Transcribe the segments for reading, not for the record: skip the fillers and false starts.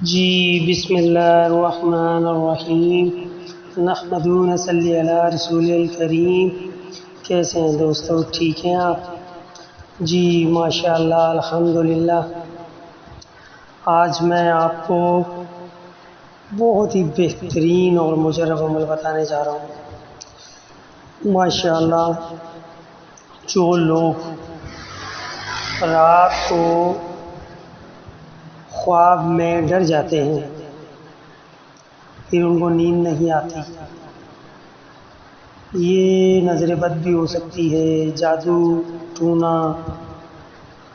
جی بسم اللہ الرحمن الرحیم نحمد و نصلی علی رسول الکریم۔ کیسے ہیں دوستو، ٹھیک ہیں آپ؟ جی ماشاء اللہ الحمدللہ۔ آج میں آپ کو بہت ہی بہترین اور مجرب عمل بتانے جا رہا ہوں۔ ماشاء اللہ، جو لوگ رات کو خواب میں ڈر جاتے ہیں، پھر ان کو نیند نہیں آتی، یہ نظر بد بھی ہو سکتی ہے، جادو ٹونا،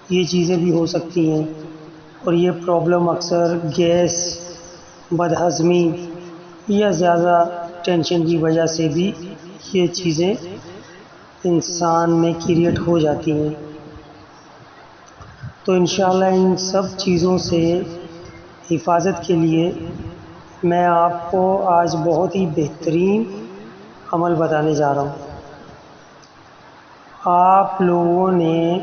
یہ چیزیں بھی ہو سکتی ہیں، اور یہ پرابلم اکثر گیس، بد ہضمی یا زیادہ ٹینشن کی وجہ سے بھی یہ چیزیں انسان میں کریٹ ہو جاتی ہیں۔ تو انشاءاللہ ان سب چیزوں سے حفاظت کے لیے میں آپ کو آج بہت ہی بہترین عمل بتانے جا رہا ہوں۔ آپ لوگوں نے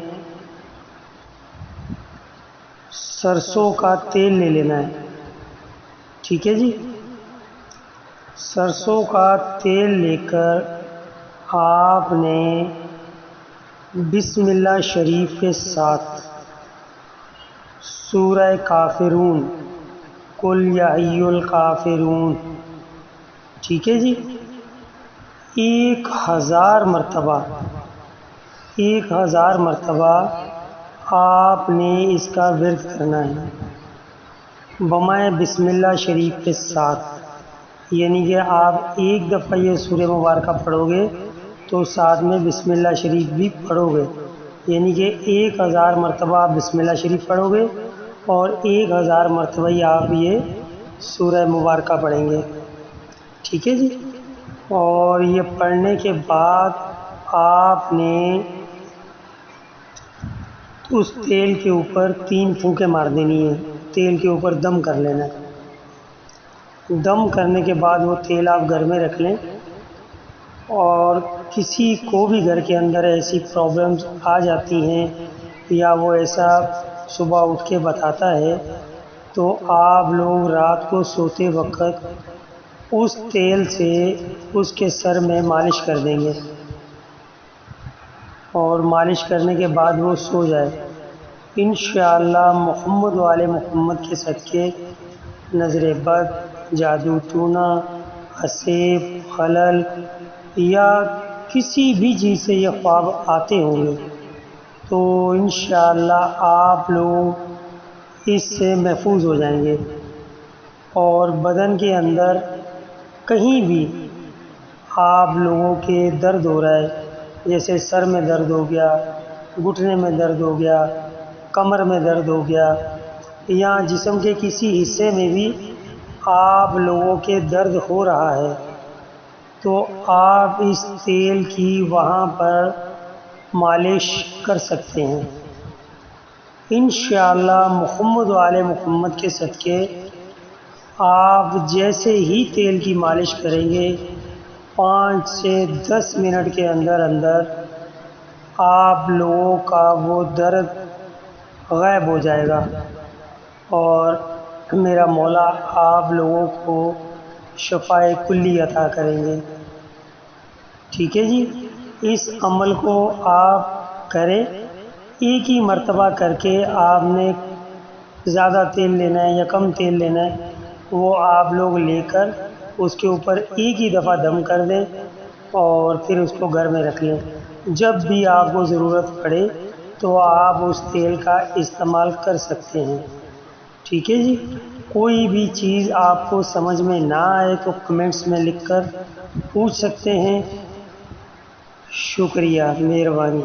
سرسوں کا تیل لے لینا ہے، ٹھیک ہے جی؟ سرسوں کا تیل لے کر آپ نے بسم اللہ شریف کے ساتھ سورہ کافرون، قل یا ایھا الکافرون، ٹھیک ہے جی، 1000 مرتبہ آپ نے اس کا ورد کرنا ہے بمائے بسم اللہ شریف کے ساتھ۔ یعنی کہ آپ ایک دفعہ یہ سورہ مبارکہ پڑھو گے تو ساتھ میں بسم اللہ شریف بھی پڑھو گے، یعنی کہ 1000 مرتبہ آپ بسم اللہ شریف پڑھو گے اور 1000 مرتبہ ہی آپ یہ سورہ مبارکہ پڑھیں گے، ٹھیک ہے جی؟ اور یہ پڑھنے کے بعد آپ نے اس تیل کے اوپر 3 پھونکیں مار دینی ہیں، تیل کے اوپر دم کر لینا ہے۔ دم کرنے کے بعد وہ تیل آپ گھر میں رکھ لیں، اور کسی کو بھی گھر کے اندر ایسی پرابلمز آ جاتی ہیں یا وہ ایسا صبح اٹھ کے بتاتا ہے، تو آپ لوگ رات کو سوتے وقت اس تیل سے اس کے سر میں مالش کر دیں گے، اور مالش کرنے کے بعد وہ سو جائے۔ انشاءاللہ محمد والے محمد کے صدقے نظر بد، جادو ٹونا، حسیب، خلل یا کسی بھی چیز سے یہ خواب آتے ہوں گے تو انشاءاللہ آپ لوگ اس سے محفوظ ہو جائیں گے۔ اور بدن کے اندر کہیں بھی آپ لوگوں کے درد ہو رہا ہے، جیسے سر میں درد ہو گیا، گھٹنے میں درد ہو گیا، کمر میں درد ہو گیا، یا جسم کے کسی حصے میں بھی آپ لوگوں کے درد ہو رہا ہے، تو آپ اس تیل کی وہاں پر مالش کر سکتے ہیں۔ انشاءاللہ محمد والے محمد کے صدقے آپ جیسے ہی تیل کی مالش کریں گے 5 سے 10 منٹ کے اندر اندر آپ لوگوں کا وہ درد غائب ہو جائے گا، اور میرا مولا آپ لوگوں کو شفائے کلی عطا کریں گے، ٹھیک ہے جی؟ اس عمل کو آپ کریں، ایک ہی مرتبہ کر کے آپ نے زیادہ تیل لینا ہے یا کم تیل لینا ہے وہ آپ لوگ لے کر اس کے اوپر ایک ہی دفعہ دم کر دیں، اور پھر اس کو گھر میں رکھ لیں۔ جب بھی آپ کو ضرورت پڑے تو آپ اس تیل کا استعمال کر سکتے ہیں، ٹھیک ہے جی؟ کوئی بھی چیز آپ کو سمجھ میں نہ آئے تو کمنٹس میں لکھ کر پوچھ سکتے ہیں۔ شکریہ، مہربانی۔